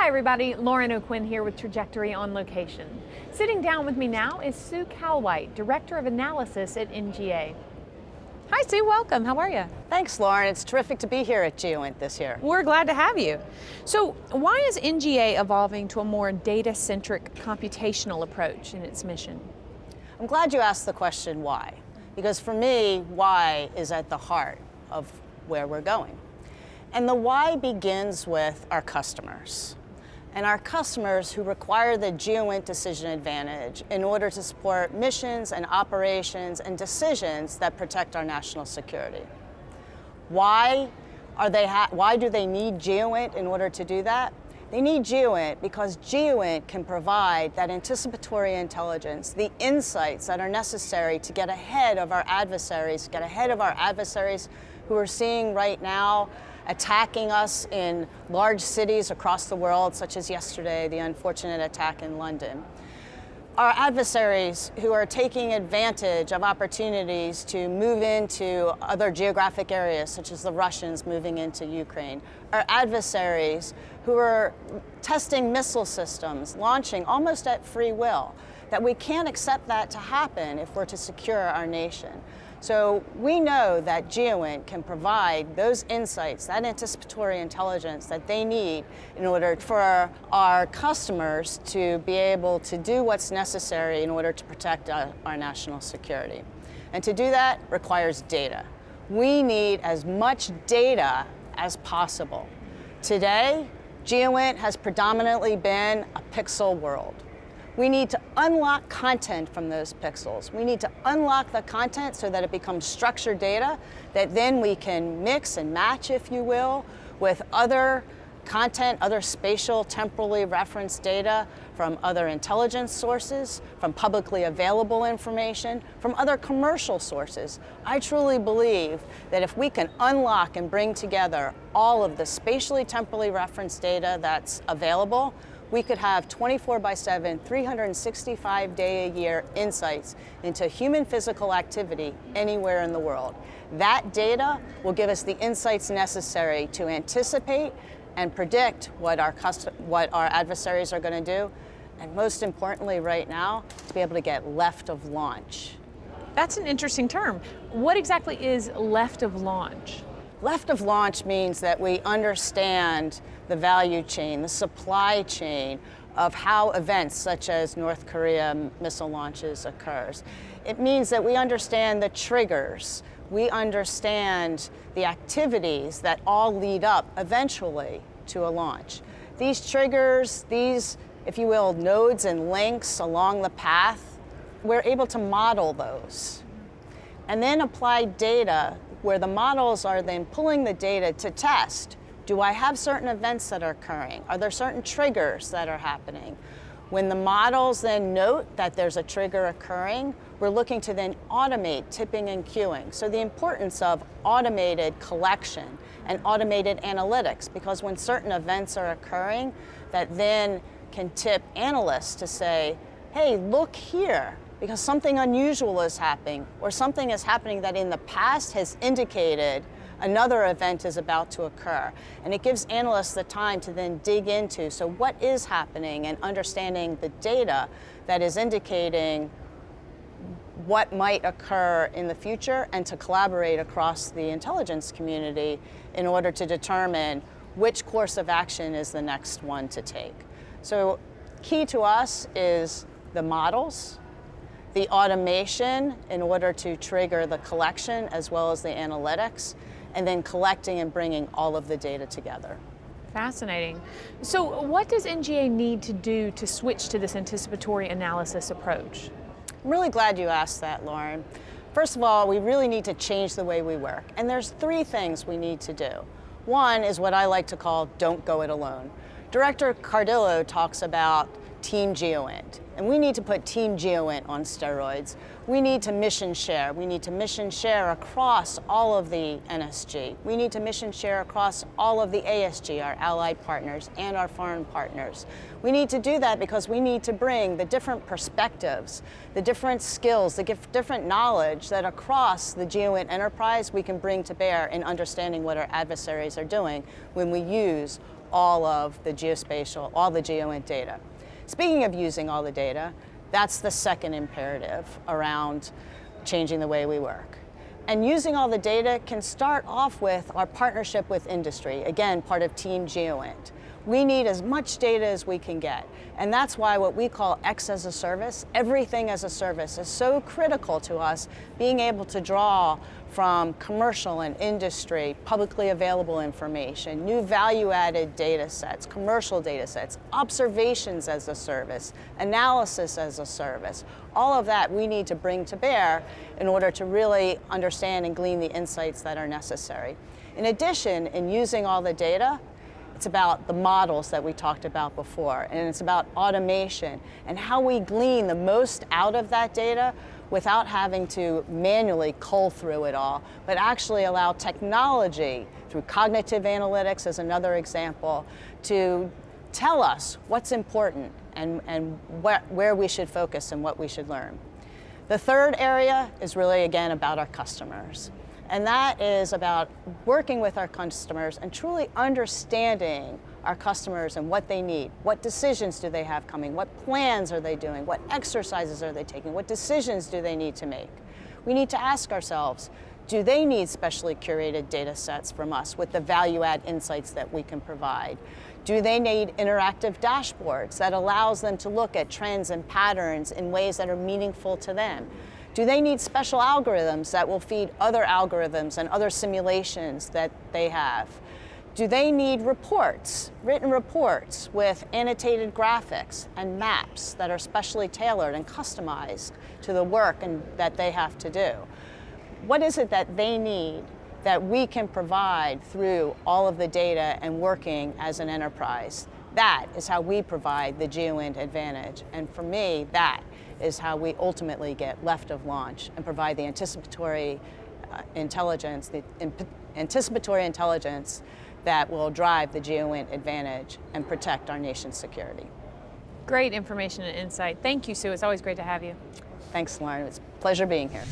Hi everybody, Lauren O'Quinn here with Trajectory on Location. Sitting down with me now is Sue Kalweit, Director of Analysis at NGA. Hi Sue, welcome. How are you? Thanks, Lauren. It's terrific to be here at GEOINT this year. We're glad to have you. So why is NGA evolving to a more data-centric computational approach in its mission? I'm glad you asked the question why, because for me, why is at the heart of where we're going. And the why begins with our customers. And our customers who require the GEOINT decision advantage in order to support missions and operations and decisions that protect our national security. Why do they need GEOINT in order to do that? They need GEOINT because GEOINT can provide that anticipatory intelligence, the insights that are necessary to get ahead of our adversaries, who are seeing right now attacking us in large cities across the world, such as yesterday, the unfortunate attack in London. Our adversaries who are taking advantage of opportunities to move into other geographic areas, such as the Russians moving into Ukraine. Our adversaries who are testing missile systems, launching almost at free will, that we can't accept that to happen if we're to secure our nation. So we know that GEOINT can provide those insights, that anticipatory intelligence that they need in order for our customers to be able to do what's necessary in order to protect our national security. And to do that requires data. We need as much data as possible. Today, GEOINT has predominantly been a pixel world. We need to unlock content from those pixels. We need to unlock the content so that it becomes structured data that then we can mix and match, if you will, with other content, other spatial, temporally referenced data from other intelligence sources, from publicly available information, from other commercial sources. I truly believe that if we can unlock and bring together all of the spatially, temporally referenced data that's available, we could have 24/7, 365-day-a-year insights into human physical activity anywhere in the world. That data will give us the insights necessary to anticipate and predict what our adversaries are going to do, and most importantly right now, to be able to get left of launch. That's an interesting term. What exactly is left of launch? Left of launch means that we understand the value chain, the supply chain of how events such as North Korea missile launches occurs. It means that we understand the triggers. We understand the activities that all lead up eventually to a launch. These triggers, these, if you will, nodes and links along the path, we're able to model those and then apply data where the models are then pulling the data to test. Do I have certain events that are occurring? Are there certain triggers that are happening? When the models then note that there's a trigger occurring, we're looking to then automate tipping and queuing. So the importance of automated collection and automated analytics, because when certain events are occurring, that then can tip analysts to say, hey, look here, because something unusual is happening, or something is happening that in the past has indicated another event is about to occur. And it gives analysts the time to then dig into, so what is happening, and understanding the data that is indicating what might occur in the future, and to collaborate across the intelligence community in order to determine which course of action is the next one to take. So key to us is the models, the automation in order to trigger the collection as well as the analytics, and then collecting and bringing all of the data together. Fascinating. So what does NGA need to do to switch to this anticipatory analysis approach? I'm really glad you asked that, Lauren. First of all, we really need to change the way we work. And there's three things we need to do. One is what I like to call don't go it alone. Director Cardillo talks about Team GEOINT, and we need to put Team GEOINT on steroids. We need to mission share. We need to mission share across all of the NSG. We need to mission share across all of the ASG, our allied partners, and our foreign partners. We need to do that because we need to bring the different perspectives, the different skills, the different knowledge that across the GEOINT enterprise we can bring to bear in understanding what our adversaries are doing when we use all of the geospatial, all the GEOINT data. Speaking of using all the data, that's the second imperative around changing the way we work. And using all the data can start off with our partnership with industry, again, part of Team GEOINT. We need as much data as we can get. And that's why what we call X as a service, everything as a service, is so critical to us, being able to draw from commercial and industry, publicly available information, new value-added data sets, commercial data sets, observations as a service, analysis as a service. All of that we need to bring to bear in order to really understand and glean the insights that are necessary. In addition, in using all the data, it's about the models that we talked about before, and it's about automation and how we glean the most out of that data without having to manually cull through it all, but actually allow technology, through cognitive analytics as another example, to tell us what's important and where we should focus and what we should learn. The third area is really, again, about our customers. And that is about working with our customers and truly understanding our customers and what they need. What decisions do they have coming? What plans are they doing? What exercises are they taking? What decisions do they need to make? We need to ask ourselves, do they need specially curated data sets from us with the value-add insights that we can provide? Do they need interactive dashboards that allows them to look at trends and patterns in ways that are meaningful to them? Do they need special algorithms that will feed other algorithms and other simulations that they have? Do they need reports, written reports with annotated graphics and maps that are specially tailored and customized to the work that they have to do? What is it that they need that we can provide through all of the data and working as an enterprise? That is how we provide the GEOINT advantage. And for me, that is how we ultimately get left of launch and provide the anticipatory intelligence, that will drive the GEOINT advantage and protect our nation's security. Great information and insight. Thank you, Sue. It's always great to have you. Thanks, Lauren. It's a pleasure being here.